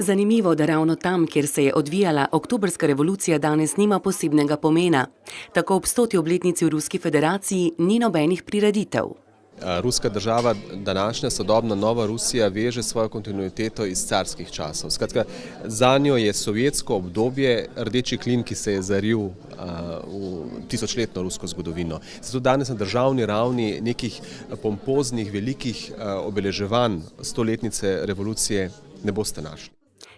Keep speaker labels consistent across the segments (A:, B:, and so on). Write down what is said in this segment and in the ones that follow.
A: Zanimivo, da ravno tam, kjer se je odvijala oktobrska revolucija, danes nima posebnega pomena. Tako ob 100. obletnici v Ruski federaciji ni nobenih prireditev.
B: Ruska država, današnja sodobna Nova Rusija, veže svojo kontinuiteto iz carskih časov. Skratka, zanjo je sovjetsko obdobje rdeči klin, ki se je zaril v tisočletno rusko zgodovino. Zato danes na državni ravni nekih pompoznih, velikih obeleževanj stoletnice revolucije ne boste našli.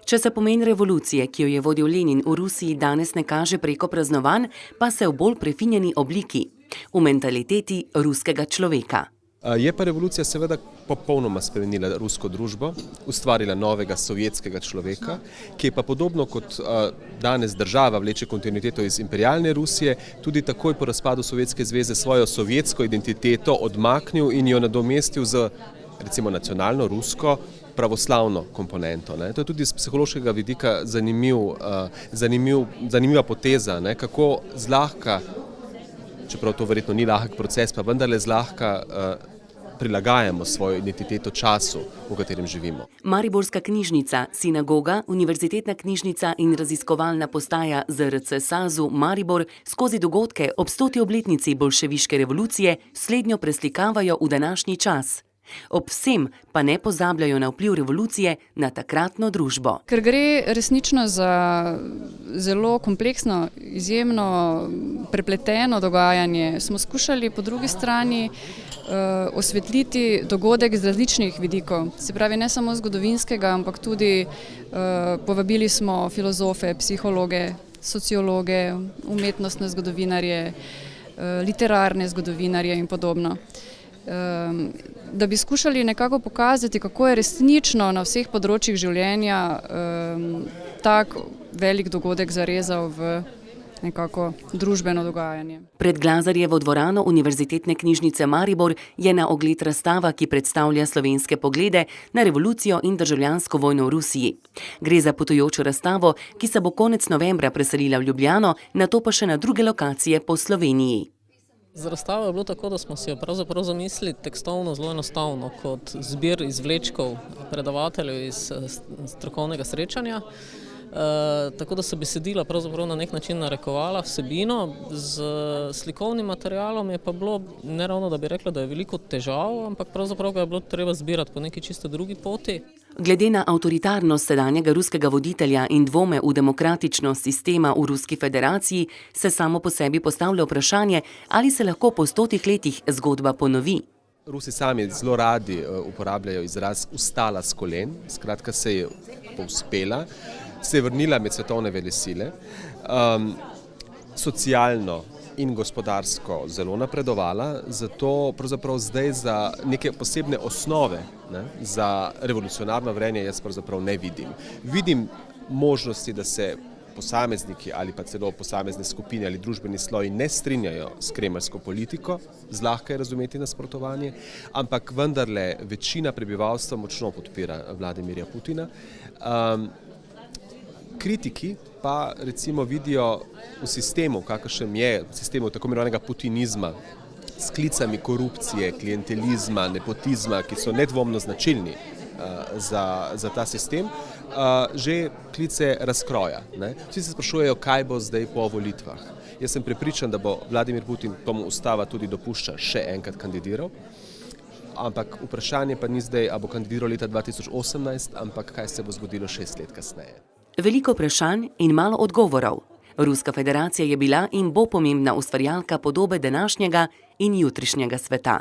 A: Če se pomen revolucije, ki jo je vodil Lenin, v Rusiji danes ne kaže preko praznovanj, pa se v bolj prefinjeni obliki, v mentaliteti ruskega človeka.
B: Je pa revolucija seveda popolnoma spremenila rusko družbo, ustvarila novega sovjetskega človeka, ki je pa podobno kot danes država vleče kontinuiteto iz imperialne Rusije, tudi takoj po razpadu Sovjetske zveze svojo sovjetsko identiteto odmaknil in jo nadomestil z recimo nacionalno rusko pravoslavno komponento. To je tudi iz psihološkega vidika zanimiva poteza, kako zlahka, čeprav to verjetno ni lahek proces, pa vendarle zlahka prilagajamo svojo identiteto času, v katerem živimo.
A: Mariborska knjižnica, sinagoga, univerzitetna knjižnica in raziskovalna postaja ZRC SAZU Maribor skozi dogodke ob 100. obletnici bolševiške revolucije slednjo preslikavajo v današnji čas. Ob vsem pa ne pozabljajo na vpliv revolucije na takratno družbo.
C: Ker gre resnično za zelo kompleksno, izjemno prepleteno dogajanje, smo skušali po drugi strani osvetliti dogodek z različnih vidikov. Se pravi, ne samo zgodovinskega, ampak tudi povabili smo filozofe, psihologe, sociologe, umetnostne zgodovinarje, literarne zgodovinarje in podobno. Da bi skušali nekako pokazati, kako je resnično na vseh področjih življenja tak velik dogodek zarezal v nekako družbeno dogajanje.
A: Pred Glazarjevo dvorano Univerzitetne knjižnice Maribor je na ogled razstava, ki predstavlja slovenske poglede na revolucijo in državljansko vojno v Rusiji. Gre za potujočo razstavo, ki se bo konec novembra preselila v Ljubljano, nato pa še na druge lokacije po Sloveniji.
D: Z razstavo je bilo tako, da smo si jo pravzaprav zamislili tekstovno zelo enostavno, kot zbir izvlečkov predavateljev iz strokovnega srečanja. Tako da so besedila pravzaprav na nek način narekovala vsebino, z slikovnim materialom je pa bilo, ne ravno da bi rekla, da je veliko težav, ampak pravzaprav ga je bilo treba zbirati po neki čisto drugi poti.
A: Glede na avtoritarnost sedanjega ruskega voditelja in dvome v demokratičnost sistema v Ruski federaciji se samo po sebi postavlja vprašanje, ali se lahko po 100 letih zgodba ponovi.
B: Rusi sami zelo radi uporabljajo izraz ustala s kolen, skratka se je povzpela, se je vrnila med svetovne velesile, socialno in gospodarsko zelo napredovala, zato pravzaprav zdaj za neke posebne osnove za revolucionarno vrenje jaz pravzaprav ne vidim. Vidim možnosti, da se posamezniki ali pa celo posamezne skupine ali družbeni sloji ne strinjajo s kremeljsko politiko, zlahka je razumeti nasprotovanje, ampak vendarle večina prebivalstva močno podpira Vladimirja Putina. Kritiki pa recimo vidijo v sistemu, kakršen je, v sistemu tako imenovanega putinizma, s klicami korupcije, klientelizma, nepotizma, ki so nedvomno značilni za ta sistem, že klice razkroja. Vsi se sprašujejo, kaj bo zdaj po volitvah. Jaz sem prepričan, da bo Vladimir Putin, komu ustava tudi dopušča, še enkrat kandidiral. Ampak vprašanje pa ni zdaj, a bo kandidiral leta 2018, ampak kaj se bo zgodilo 6 let kasneje.
A: Veliko vprašanj in malo odgovorov. Ruska federacija je bila in bo pomembna ustvarjalka podobe današnjega in jutrišnjega sveta.